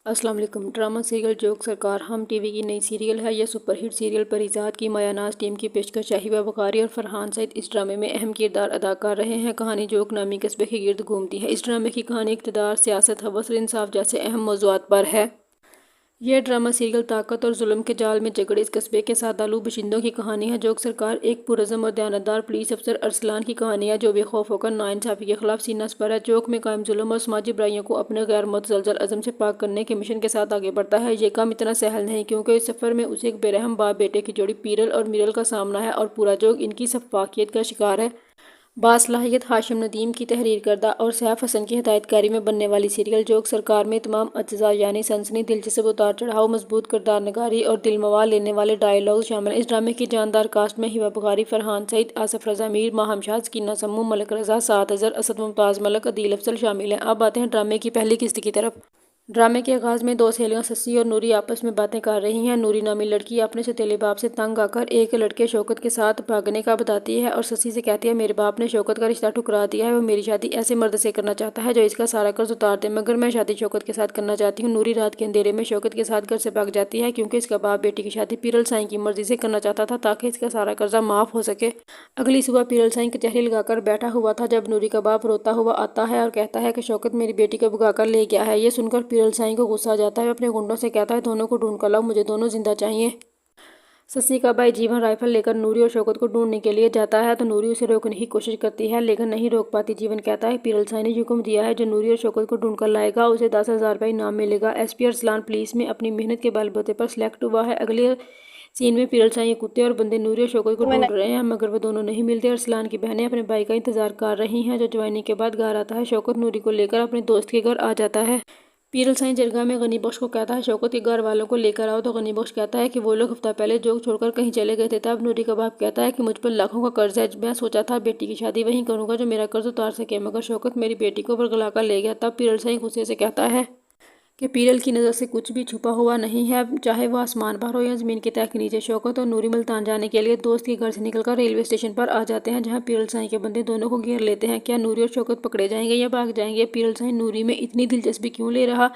अस्सलाम वालेकुम। Drama serial joke सरकार हम टीवी की नई सीरियल है। यह सुपरहिट सीरियल परिजात की मायानाज टीम की पेशकश शाहिबा बुखारी और फरहान सईद इस ड्रामे में अहम किरदार अदा कर रहे हैं। कहानी जोक नामी कस्बे के गिर्द घूमती है। इस ड्रामे की कहानी इक़्तिदार, सियासत, हवस और इंसाफ जैसे अहम मौज़ूआत पर है। यह ड्रामा सीरियल ताकत और जुल्म के जाल में जकड़े इस कस्बे के सादालू बशिंदों की कहानी है। जोक सरकार एक पुरज़म और दयानतदार पुलिस अफसर अरसलान की कहानी है जो बेखौफ होकर नाइंसाफ़ी के खिलाफ सीना स्पर है। जोक में कायम जुल्म और समाजी बुराइयों को अपने गैर मुतज़लज़ल अज़म से पाक करने के मिशन के साथ आगे बढ़ता है। ये काम इतना सहल नहीं क्योंकि इस सफ़र में उसे एक बेरहम बाप बेटे की जोड़ी पीरल और मिरल का सामना है और पूरा जोक इनकी शफ़ाक़ियत का शिकार है। बासलाहियत हाशिम नदीम की तहरीर करदा और सैफ हसन की हिदायतकारी में बनने वाली सीरियल जोक सरकार में तमाम अज्जा यानी सनसनी, दिलचस्प उतार चढ़ाव, मजबूत किरदार नगारी और दिलमवा लेने वाले डायलॉग शामिल हैं। इस ड्रामे की जानदार कास्ट में हिबा बुखारी, फरहान सईद, आसफ रज़ा मीर, माहम शाह, सकीना सम्मू, मलिक रज़ा, साद अज़हर, असद मुमताज़ मलिक, अदील अफजल शामिल हैं। अब आते हैं ड्रामे की पहली किस्त की तरफ। ड्रामे के आगाज़ में दो सहेलियां सस्सी और नूरी आपस में बातें कर रही हैं। नूरी नामी लड़की अपने सौतेले बाप से तंग आकर एक लड़के शौकत के साथ भागने का बताती है और सस्सी से कहती है, मेरे बाप ने शौकत का रिश्ता ठुकरा दिया है। वो मेरी शादी ऐसे मर्द से करना चाहता है जो इसका सारा कर्ज उतार दे, मगर मैं शादी शौकत के साथ करना चाहती हूँ। नूरी रात के अंधेरे में शौकत के साथ घर से भाग जाती है क्योंकि इसका बाप बेटी की शादी पीरल साईं की मर्जी से करना चाहता था ताकि इसका सारा कर्जा माफ़ हो सके। अगली सुबह पीरल साईं कचहरी लगाकर बैठा हुआ था जब नूरी का बाप रोता हुआ आता है और कहता है कि शौकत मेरी बेटी को भगाकर ले गया है। ये सुनकर पीरल साईं को गुस्सा जाता है। अपने गुंडों से कहता है, दोनों को ढूंढ कर लाओ, मुझे दोनों जिंदा चाहिए। सस्सी का भाई जीवन राइफल लेकर नूरी और शौकत को ढूंढने के लिए जाता है तो नूरी उसे रोकने की कोशिश करती है लेकिन नहीं रोक पाती। जीवन कहता है, पीरल साईं ने हुक्म दिया है जो नूरी और शौकत को ढूंढ कर लाएगा उसे 10,000 रुपये इनाम मिलेगा। एसपी अरसलान पुलिस में अपनी मेहनत के बलबूते पर सिलेक्ट हुआ है। अगले सीन में पीरल साईं कुत्ते और बंदे नूरी और शौकत को ढूंढ रहे हैं मगर वो दोनों नहीं मिलते। अरसलान की बहनें अपने भाई का इंतजार कर रही हैं जो ज्वाइनिंग के बाद घर आता है। शौकत नूरी को लेकर अपने दोस्त के घर आ जाता है। पीरल साईं जरगा में गनी बख्श को कहता है, शौकत के घर वालों को लेकर आओ, तो गनी बख्श कहता है कि वो लोग हफ्ता पहले जोक छोड़कर कहीं चले गए थे। तब नूरी का बाप कहता है कि मुझ पर लाखों का कर्ज है, मैं सोचा था बेटी की शादी वहीं करूंगा जो मेरा कर्ज उतार सके, मगर शौकत मेरी बेटी को बरगला कर ले गया। तब पीरल साईं गुस्से से कहता है कि पीरल की नज़र से कुछ भी छुपा हुआ नहीं है, चाहे वह आसमान पर हो या ज़मीन की तह के नीचे। शौकत और नूरी मुल्तान जाने के लिए दोस्त के घर से निकलकर रेलवे स्टेशन पर आ जाते हैं जहां पीरल साईं के बंदे दोनों को घेर लेते हैं। क्या नूरी और शौकत पकड़े जाएंगे या भाग जाएंगे? पीरल साईं नूरी में इतनी दिलचस्पी क्यों ले रहा?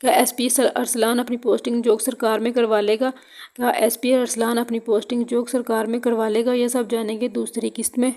क्या एसपी अरसलान अपनी पोस्टिंग जोक सरकार में करवा लेगा? क्या एसपी अरसलान अपनी पोस्टिंग जोक सरकार में करवा लेगा? यह सब जानेंगे दूसरी किस्त में।